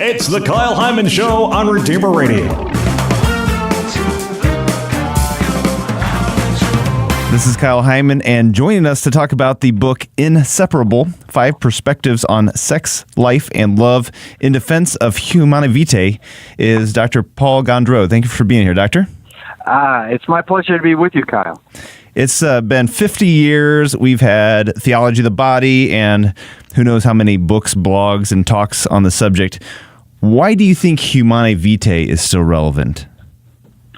It's the Kyle Hyman Show on Redeemer Radio. This is Kyle Hyman, and joining us to talk about the book Inseparable, 5 Perspectives on Sex, Life, and Love in Defense of Humanae Vitae is Dr. Paul Gondreau. Thank you for being here, Doctor. It's my pleasure to be with you, Kyle. It's been 50 years. We've had Theology of the Body and who knows how many books, blogs, and talks on the subject. Why do you think Humanae Vitae is still relevant?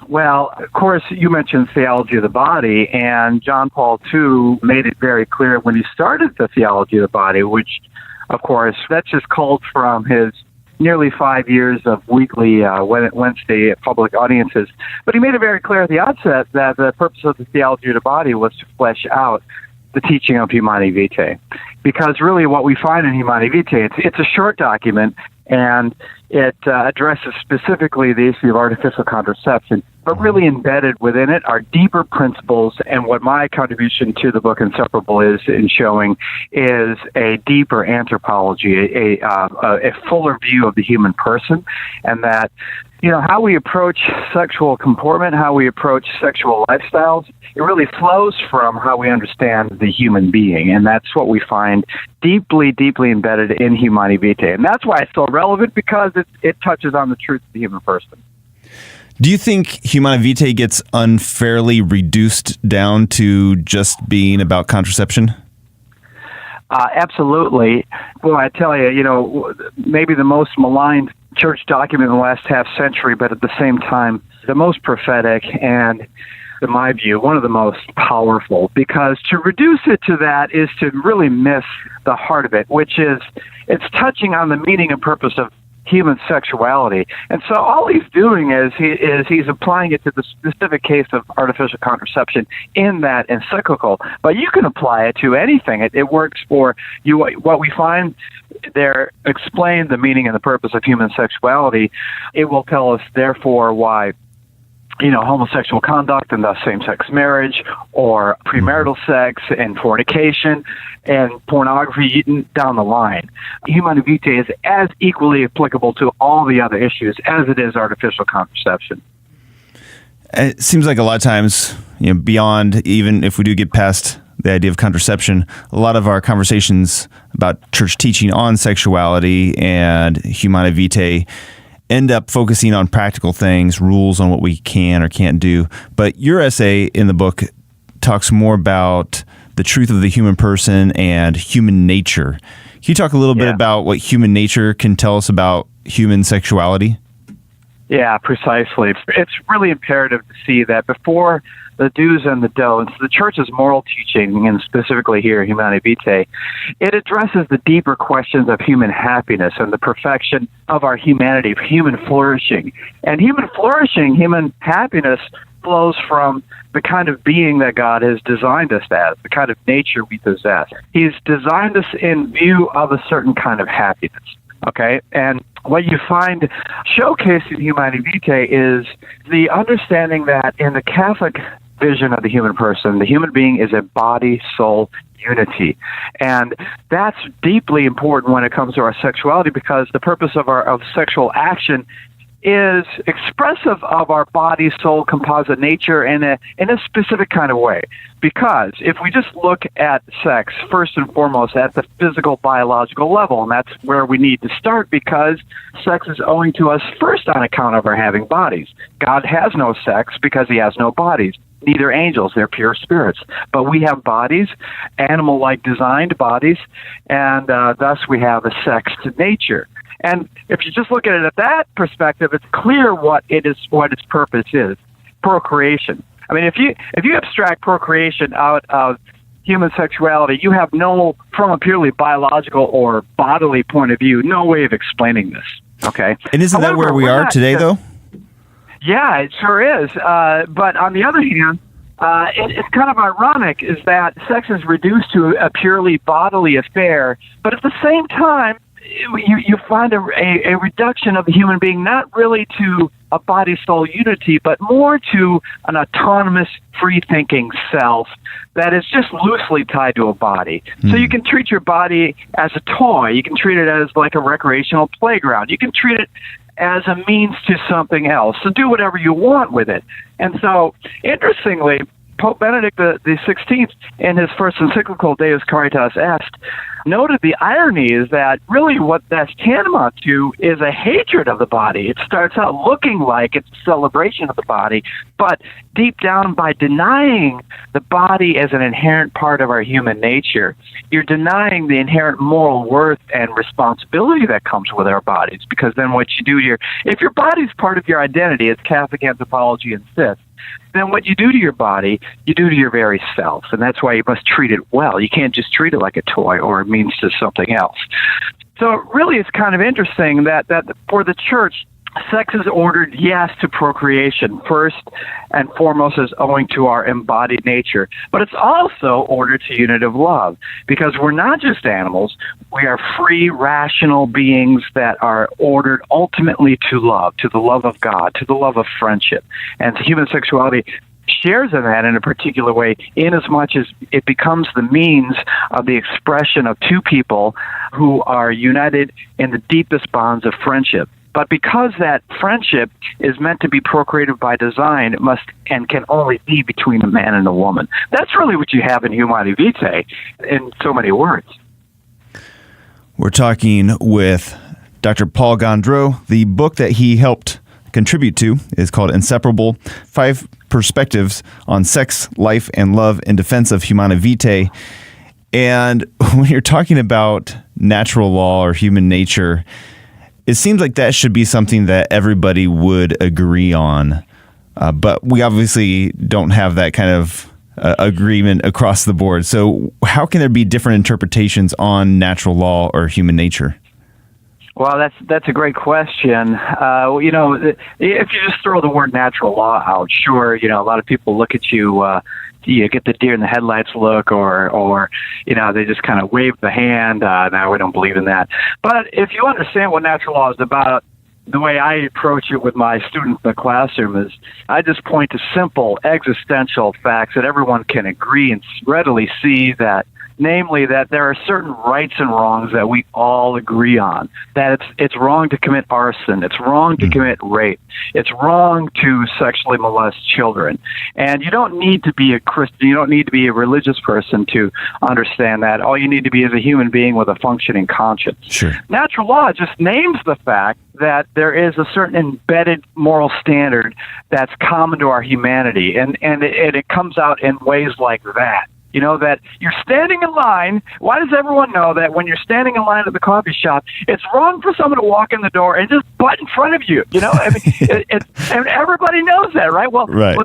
Well, of course, you mentioned Theology of the Body, and John Paul II made it very clear when he started the Theology of the Body, which, of course, that's just culled from his nearly 5 years of weekly Wednesday public audiences. But he made it very clear at the outset that the purpose of the Theology of the Body was to flesh out the teaching of Humanae Vitae. Because really what we find in Humanae Vitae, it's a short document, and it addresses specifically the issue of artificial contraception, but really embedded within it are deeper principles, and what my contribution to the book Inseparable is in showing is a deeper anthropology, a fuller view of the human person, and that, you know, how we approach sexual comportment, how we approach sexual lifestyles, it really flows from how we understand the human being, and that's what we find deeply, deeply embedded in Humanae Vitae, and that's why it's so relevant, because it touches on the truth of the human person. Do you think Humanae Vitae gets unfairly reduced down to just being about contraception? Absolutely. Well, I tell you, you know, maybe the most maligned church document in the last half century, but at the same time, the most prophetic and, in my view, one of the most powerful, because to reduce it to that is to really miss the heart of it, which is it's touching on the meaning and purpose of human sexuality. And so all he's doing is he's applying it to the specific case of artificial contraception in that encyclical. But you can apply it to anything. It works for you. What we find there, explain the meaning and the purpose of human sexuality. It will tell us, therefore, why, you know, homosexual conduct and thus same-sex marriage, or premarital sex and fornication and pornography down the line. Humanae Vitae is as equally applicable to all the other issues as it is artificial contraception. It seems like a lot of times, you know, beyond, even if we do get past the idea of contraception, a lot of our conversations about church teaching on sexuality and Humanae Vitae end up focusing on practical things, rules on what we can or can't do. But your essay in the book talks more about the truth of the human person and human nature. Can you talk a little bit about what human nature can tell us about human sexuality? Yeah, precisely. It's really imperative to see that before the do's and the don'ts, the church's moral teaching, and specifically here, Humanae Vitae, it addresses the deeper questions of human happiness and the perfection of our humanity, human flourishing. And human flourishing, human happiness, flows from the kind of being that God has designed us as, the kind of nature we possess. He's designed us in view of a certain kind of happiness. Okay, and what you find showcased in Humanae Vitae is the understanding that in the Catholic vision of the human person, the human being is a body-soul unity. And that's deeply important when it comes to our sexuality, because the purpose of sexual action is expressive of our body-soul composite nature in a specific kind of way. Because if we just look at sex, first and foremost, at the physical, biological level, and that's where we need to start, because sex is owing to us first on account of our having bodies. God has no sex because he has no bodies. Neither angels, they're pure spirits. But we have bodies, animal-like designed bodies, and thus we have a sexed nature. And if you just look at it at that perspective, it's clear what its purpose is: procreation. I mean, if you abstract procreation out of human sexuality, you have no, from a purely biological or bodily point of view, no way of explaining this. Okay, and isn't that where we are today, though? Yeah, it sure is. But on the other hand, it's kind of ironic is that sex is reduced to a purely bodily affair, but at the same time, you find a reduction of the human being not really to a body-soul unity, but more to an autonomous, free-thinking self that is just loosely tied to a body. So you can treat your body as a toy. You can treat it as like a recreational playground. You can treat it as a means to something else. So do whatever you want with it. And so, interestingly, Pope Benedict the 16th, in his first encyclical, Deus Caritas Est, noted the irony is that really what that's tantamount to is a hatred of the body. It starts out looking like it's a celebration of the body, but deep down, by denying the body as an inherent part of our human nature, you're denying the inherent moral worth and responsibility that comes with our bodies, because then what you do if your body's part of your identity, as Catholic anthropology insists, then what you do to your body, you do to your very self. And that's why you must treat it well. You can't just treat it like a toy or a means to something else. So really it's kind of interesting that for the Church, sex is ordered, yes, to procreation, first and foremost as owing to our embodied nature. But it's also ordered to unitive love, because we're not just animals. We are free, rational beings that are ordered ultimately to love, to the love of God, to the love of friendship. And human sexuality shares in that in a particular way, in as much as it becomes the means of the expression of two people who are united in the deepest bonds of friendship. But because that friendship is meant to be procreative by design, it must and can only be between a man and a woman. That's really what you have in Humanae Vitae in so many words. We're talking with Dr. Paul Gondreau. The book that he helped contribute to is called Inseparable, 5 Perspectives on Sex, Life, and Love in Defense of Humanae Vitae. And when you're talking about natural law or human nature, it seems like that should be something that everybody would agree on. But we obviously don't have that kind of agreement across the board. So how can there be different interpretations on natural law or human nature? Well, that's a great question. If you just throw the word natural law out, sure, a lot of people look at you, you get the deer in the headlights look, or they just kind of wave the hand. No, we don't believe in that. But if you understand what natural law is about, the way I approach it with my students in the classroom is I just point to simple existential facts that everyone can agree and readily see, that namely that there are certain rights and wrongs that we all agree on. That it's wrong to commit arson, it's wrong to commit rape, it's wrong to sexually molest children. And you don't need to be a Christian, you don't need to be a religious person to understand that. All you need to be is a human being with a functioning conscience. Sure. Natural law just names the fact that there is a certain embedded moral standard that's common to our humanity, and it comes out in ways like that. That you're standing in line. Why does everyone know that when you're standing in line at the coffee shop, it's wrong for someone to walk in the door and just butt in front of you? And everybody knows that, right? Well, right.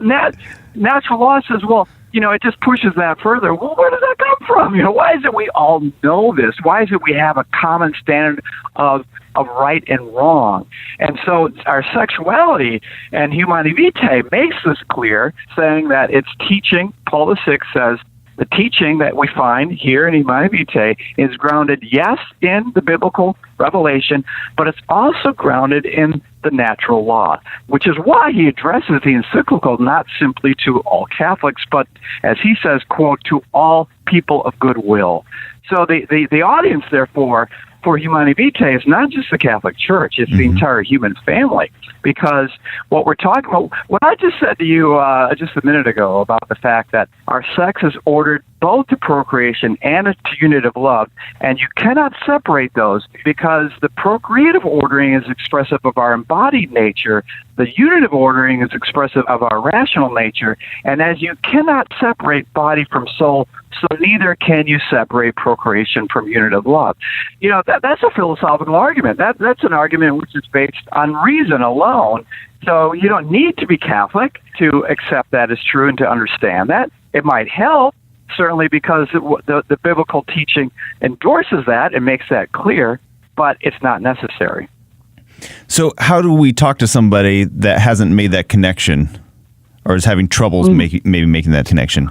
Natural law says, it just pushes that further. Well, where does that come from? Why is it we all know this? Why is it we have a common standard of right and wrong? And so our sexuality and Humanae Vitae makes this clear, saying that it's teaching. Paul VI says, the teaching that we find here in Humanae Vitae is grounded, yes, in the biblical revelation, but it's also grounded in the natural law, which is why he addresses the encyclical not simply to all Catholics, but, as he says, quote, to all people of goodwill. So the audience, therefore, for Humanae Vitae is not just the Catholic Church, it's the entire human family. Because what we're talking about, what I just said to you just a minute ago about the fact that our sex is ordered both to procreation and to unitive love, and you cannot separate those, because the procreative ordering is expressive of our embodied nature, the unitive ordering is expressive of our rational nature, and as you cannot separate body from soul, so neither can you separate procreation from unitive love. That's a philosophical argument. That's an argument which is based on reason alone. So you don't need to be Catholic to accept that as true and to understand that. It might help, certainly, because the biblical teaching endorses that and makes that clear, but it's not necessary. So how do we talk to somebody that hasn't made that connection or is having troubles maybe making that connection?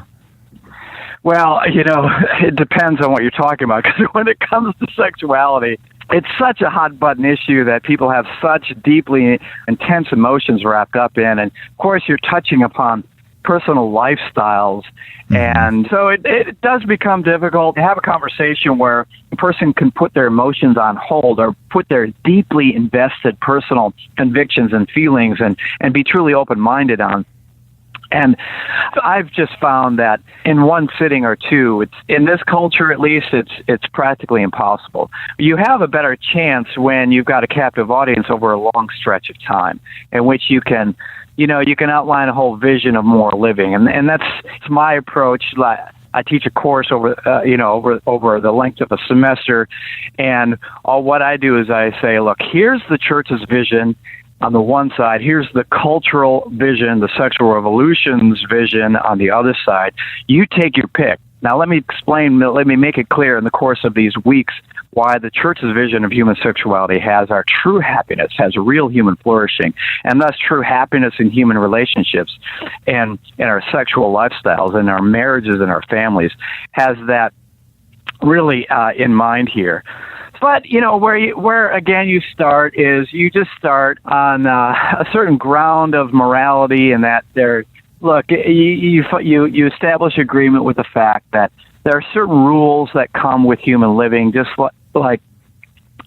Well, it depends on what you're talking about, because when it comes to sexuality, it's such a hot button issue that people have such deeply intense emotions wrapped up in. And of course, you're touching upon personal lifestyles. And so it does become difficult to have a conversation where a person can put their emotions on hold or put their deeply invested personal convictions and feelings and be truly open-minded on. And I've just found that in one sitting or two, it's in this culture at least, it's practically impossible. You have a better chance when you've got a captive audience over a long stretch of time, in which you can outline a whole vision of moral living, and that's my approach. I teach a course over the length of a semester, and what I do is I say, look, here's the church's vision. On the one side, here's the cultural vision, the sexual revolution's vision on the other side. You take your pick. Now, let me make it clear in the course of these weeks why the church's vision of human sexuality has our true happiness, has real human flourishing, and thus true happiness in human relationships and in our sexual lifestyles and our marriages and our families, has that really in mind here. But, where again you start is you just start on a certain ground of morality, and that you establish agreement with the fact that there are certain rules that come with human living, just like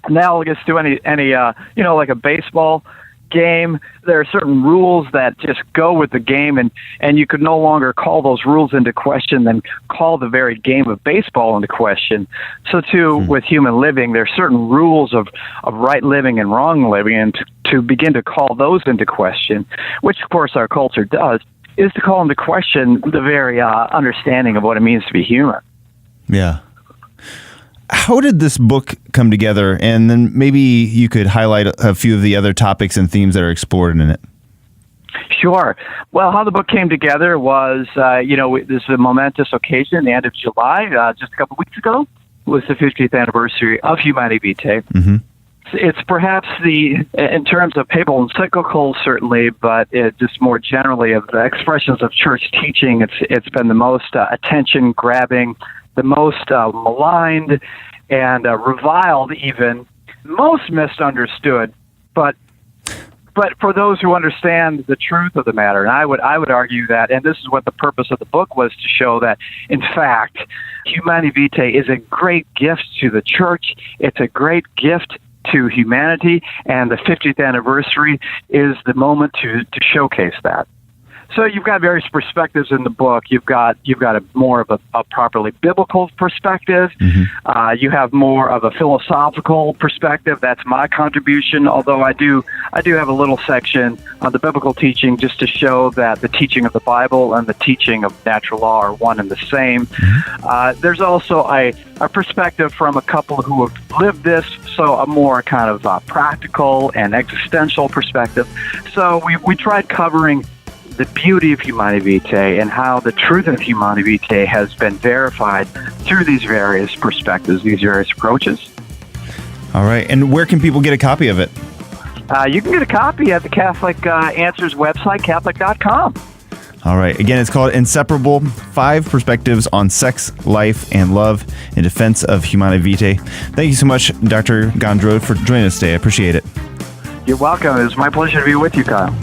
analogous to any like a baseball game. There are certain rules that just go with the game, and you could no longer call those rules into question than call the very game of baseball into question. So too with human living, there are certain rules of right living and wrong living, and to begin to call those into question, which of course our culture does, is to call into question the very understanding of what it means to be human. Yeah. How did this book come together? And then maybe you could highlight a few of the other topics and themes that are explored in it. Sure. Well, how the book came together was, this is a momentous occasion, the end of July, just a couple weeks ago, was the 50th anniversary of Humanae Vitae. Mm-hmm. It's perhaps in terms of papal encyclicals, certainly, but just more generally of the expressions of church teaching, it's been the most attention-grabbing, the most maligned and reviled, even most misunderstood. But for those who understand the truth of the matter, and I would argue that, and this is what the purpose of the book was, to show that, in fact, Humanae Vitae is a great gift to the church. It's a great gift to humanity, and the 50th anniversary is the moment to showcase that. So you've got various perspectives in the book. You've got more of a properly biblical perspective. Mm-hmm. You have more of a philosophical perspective. That's my contribution. Although I do have a little section on the biblical teaching, just to show that the teaching of the Bible and the teaching of natural law are one and the same. Mm-hmm. There's also a perspective from a couple who have lived this, so a more kind of practical and existential perspective. So we tried covering the beauty of Humanae Vitae and how the truth of Humanae Vitae has been verified through these various perspectives, these various approaches. All right. And where can people get a copy of it? You can get a copy at the Catholic Answers website, Catholic.com. All right. Again, it's called Inseparable, 5 Perspectives on Sex, Life, and Love in Defense of Humanae Vitae. Thank you so much, Dr. Gondreau, for joining us today. I appreciate it. You're welcome. It was my pleasure to be with you, Kyle.